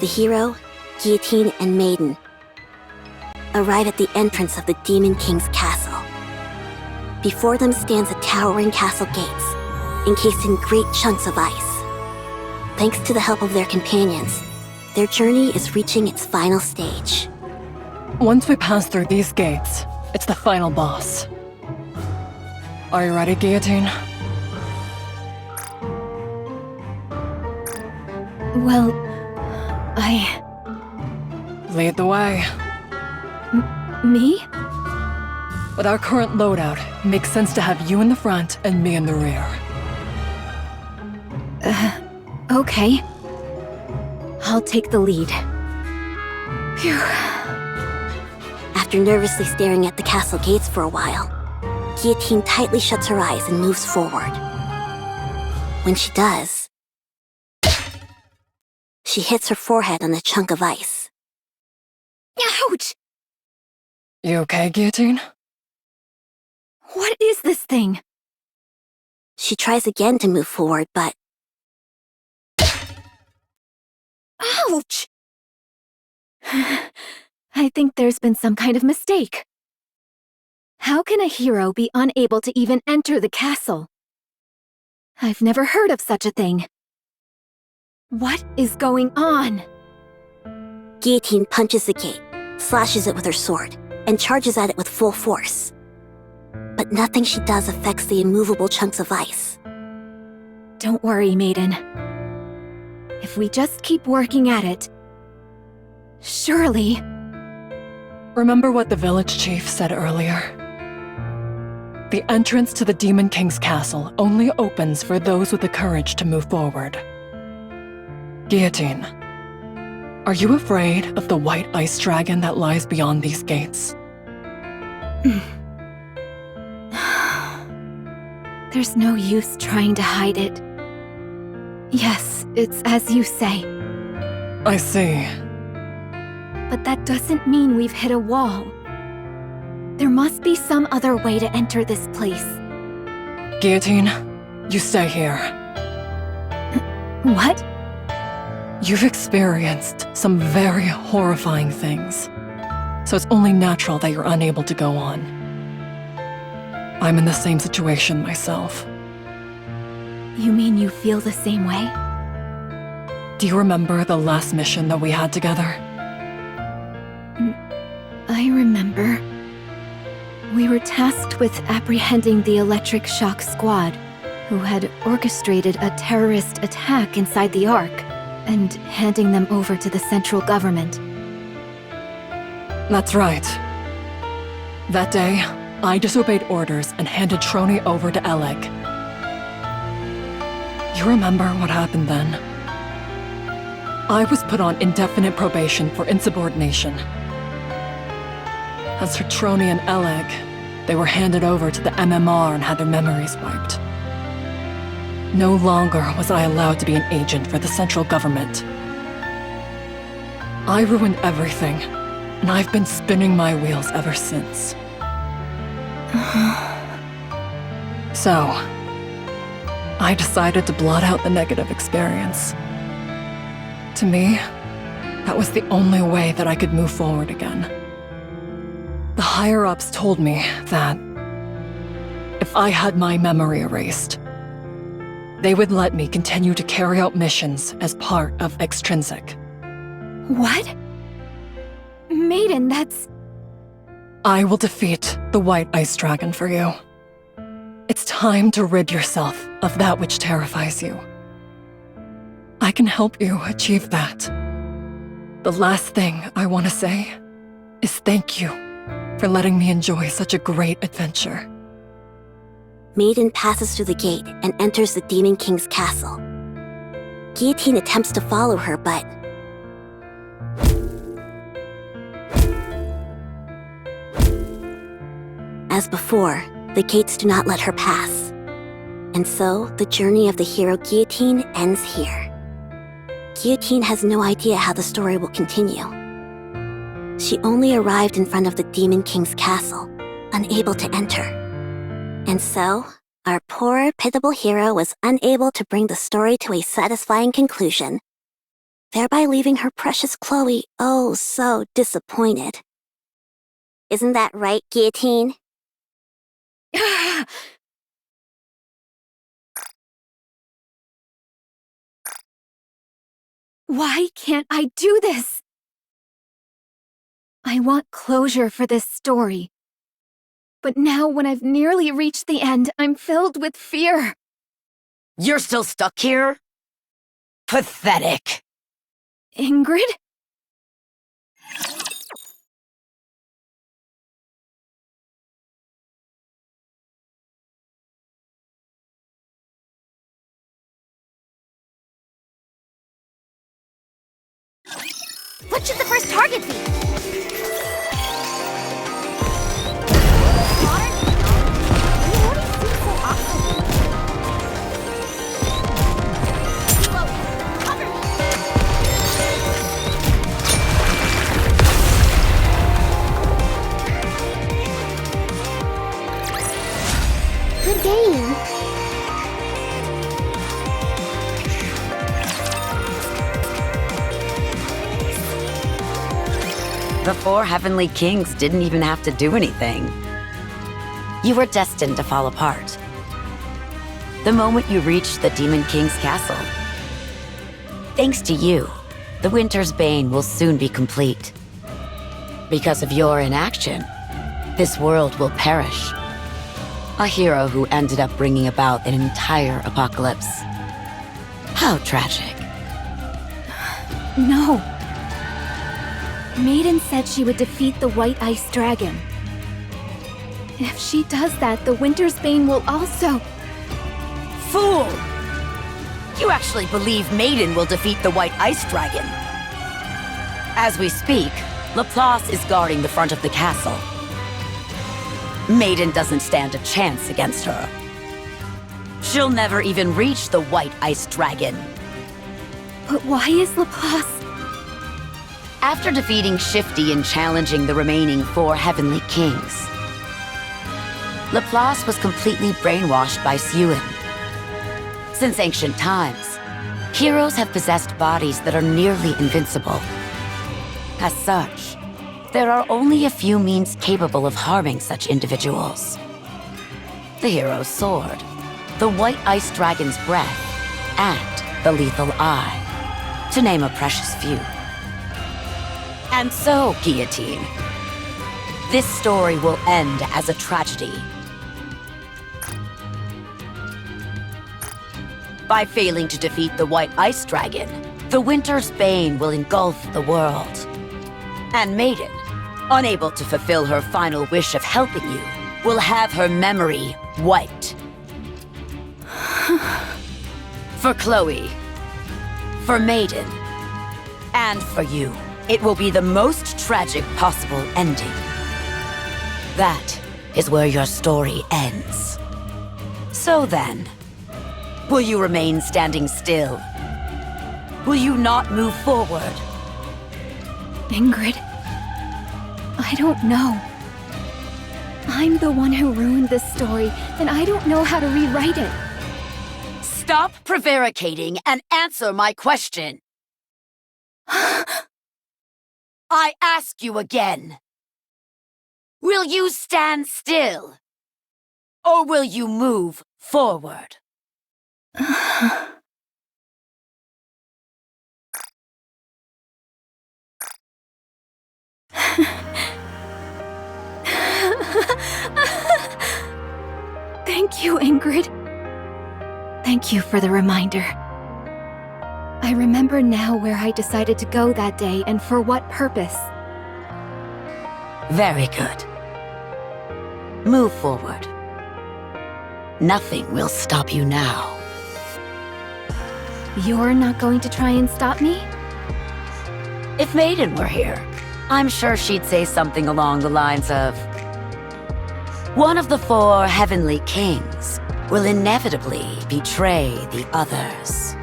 The hero, Guillotine, and Maiden arrive at the entrance of the Demon King's castle. Before them stands a towering castle gates, encased in great chunks of ice. Thanks to the help of their companions, their journey is reaching its final stage. Once we pass through these gates, it's the final boss. Are you ready, Guillotine? Well, Lead the way. Me? With our current loadout, it makes sense to have you in the front and me in the rear. Okay. I'll take the lead. Phew. After nervously staring at the castle gates for a while, Guillotine tightly shuts her eyes and moves forward. When she does, she hits her forehead on a chunk of ice. Ouch! You okay, Guillotine? What is this thing? She tries again to move forward, but Ouch! I think there's been some kind of mistake. How can a hero be unable to even enter the castle? I've never heard of such a thing. What is going on? Guillotine punches the gate, slashes it with her sword, and charges at it with full force. But nothing she does affects the immovable chunks of ice. Don't worry, Maiden. If we just keep working at it, surely... Remember what the village chief said earlier? The entrance to the Demon King's castle only opens for those with the courage to move forward. Guillotine, are you afraid of the white ice dragon that lies beyond these gates? There's no use trying to hide it. Yes, it's as you say. I see. But that doesn't mean we've hit a wall. There must be some other way to enter this place. Guillotine, you stay here. What? You've experienced some very horrifying things, so it's only natural that you're unable to go on. I'm in the same situation myself. You mean you feel the same way? Do you remember the last mission that we had together? I remember. We were tasked with apprehending the Electric Shock Squad, who had orchestrated a terrorist attack inside the Ark, and handing them over to the central government. That's right. That day, I disobeyed orders and handed Trony over to Oleg. You remember what happened then? I was put on indefinite probation for insubordination. As for Trony and Oleg, they were handed over to the MMR and had their memories wiped. No longer was I allowed to be an agent for the central government. I ruined everything, and I've been spinning my wheels ever since. So, I decided to blot out the negative experience. To me, that was the only way that I could move forward again. The higher-ups told me that if I had my memory erased, they would let me continue to carry out missions as part of Extrinsic. What? Maiden, that's... I will defeat the White Ice Dragon for you. It's time to rid yourself of that which terrifies you. I can help you achieve that. The last thing I want to say is thank you for letting me enjoy such a great adventure. Maiden passes through the gate and enters the Demon King's castle. Guillotine attempts to follow her, but... As before, the gates do not let her pass. And so, the journey of the hero Guillotine ends here. Guillotine has no idea how the story will continue. She only arrived in front of the Demon King's castle, unable to enter. And so, our poor, pitiable hero was unable to bring the story to a satisfying conclusion. thereby leaving her precious Chloe oh so disappointed. Isn't that right, Guillotine? Why can't I do this? I want closure for this story. But now when I've nearly reached the end, I'm filled with fear. You're still stuck here? Pathetic. Ingrid? What should the first target be? Water? You always seem so awesome. Reload. Cover me. Good game. The 4 heavenly kings didn't even have to do anything. You were destined to fall apart. The moment you reached the Demon King's castle. Thanks to you, the Winter's Bane will soon be complete. Because of your inaction, this world will perish. A hero who ended up bringing about an entire apocalypse. How tragic. No. Maiden said she would defeat the White Ice Dragon. If she does that, the Winter's Bane will also... Fool! You actually believe Maiden will defeat the White Ice Dragon. As we speak, Laplace is guarding the front of the castle. Maiden doesn't stand a chance against her. She'll never even reach the White Ice Dragon. But why is Laplace... After defeating Shifty and challenging the remaining 4 heavenly kings, Laplace was completely brainwashed by Suen. Since ancient times, heroes have possessed bodies that are nearly invincible. As such, there are only a few means capable of harming such individuals. The hero's sword, the White Ice Dragon's breath, and the lethal eye, to name a precious few. And so, Guillotine, this story will end as a tragedy. By failing to defeat the White Ice Dragon, the Winter's Bane will engulf the world. And Maiden, unable to fulfill her final wish of helping you, will have her memory wiped. For Chloe, for Maiden, and for you. It will be the most tragic possible ending. That is where your story ends. So then, will you remain standing still? Will you not move forward? Ingrid... I don't know. I'm the one who ruined this story, and I don't know how to rewrite it. Stop prevaricating and answer my question. I ask you again. Will you stand still? Or will you move forward? Thank you, Ingrid. Thank you for the reminder. I remember now where I decided to go that day and for what purpose. Very good. Move forward. Nothing will stop you now. You're not going to try and stop me? If Maiden were here, I'm sure she'd say something along the lines of, one of the 4 heavenly kings will inevitably betray the others.